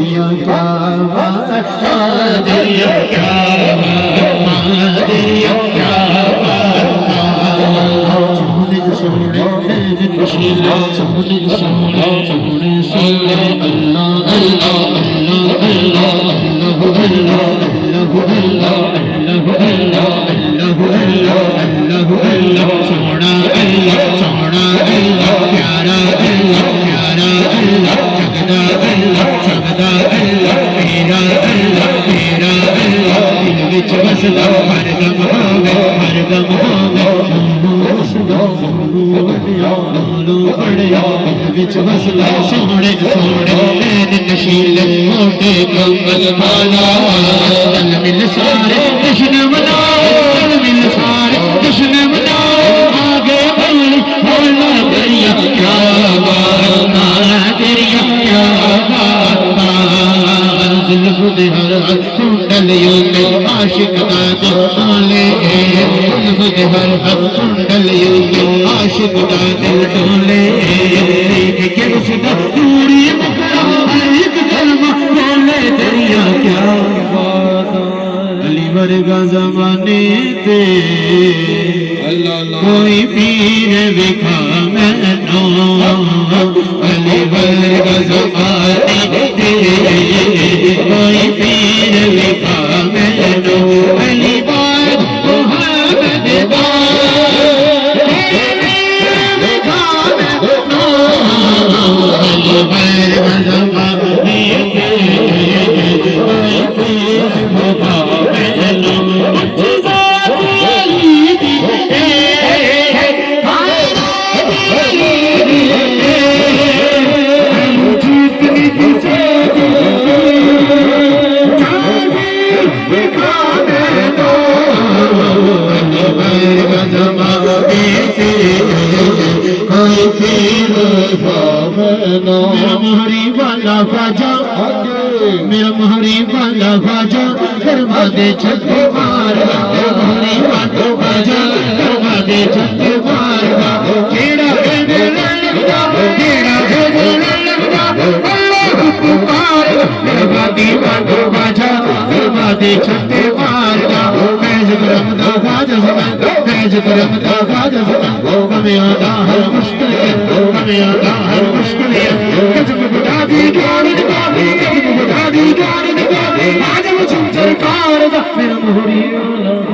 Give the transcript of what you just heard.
दरिया क्या दरिया क्या दरिया क्या सोने सोने नशीला सोने सोने सोने सोने अल्लाह अल्लाह अल्लाह अल्लाह अल्लाह अल्लाह अल्लाह अल्लाह अल्लाह अल्लाह सोना अल्लाह सोना अल्लाह प्यारा अल्लाह प्यारा अल्लाह जगदा अल्लाह जगदा अल्लाह मेरा अल्लाह मेरा अल्लाह दिल विच बसदा हर गम होवे हर गम होवे बसदा सोने सोने नशील मोटे कमल माला तन मिल सारे जश्न मनाओ तन मिल सारे जश्न मनाओ आगे बोली बोला दरिया क्या बात दरिया क्या जुल्फ हर हर कुंडलियों में आशिक का डोले जुल्फ हर हर कुंडलियों में आशिक का दिल डोले के उसका पूरी मुकरा एक कलमा बोले दरिया क्या बात अली वर्गा ज़माने ते कोई पीर विखा मैनो अली वर्गा ज़माने ते कोई पीर विखा मैनो अली बात मोहम्मद बात विखा मैनो अली वर्गा ज़माने ते कोई पीर विखा मैनो मेरा मोहरी वाला ख्वाजा मेरा मोहरी वाला ख्वाजा गरमा दे छक्के मारगा मोहरी वाला ख्वाजा गरमा दे छक्के मारगा केड़ा कहने लगदा केड़ा कहने लगदा अल्लाह पुकार मेरा वादी वाला ख्वाजा गरमा दे छक्के मारगा फैज करम दा ख्वाजा फैज करम दा ख्वाजा हमें आता हर मुश्किल हमें आता हर मुश्किल कजब बुढ़ा दी गाड़ी कजब बुढ़ा दी गाड़ी आज वो सरकार मेरा मोहरी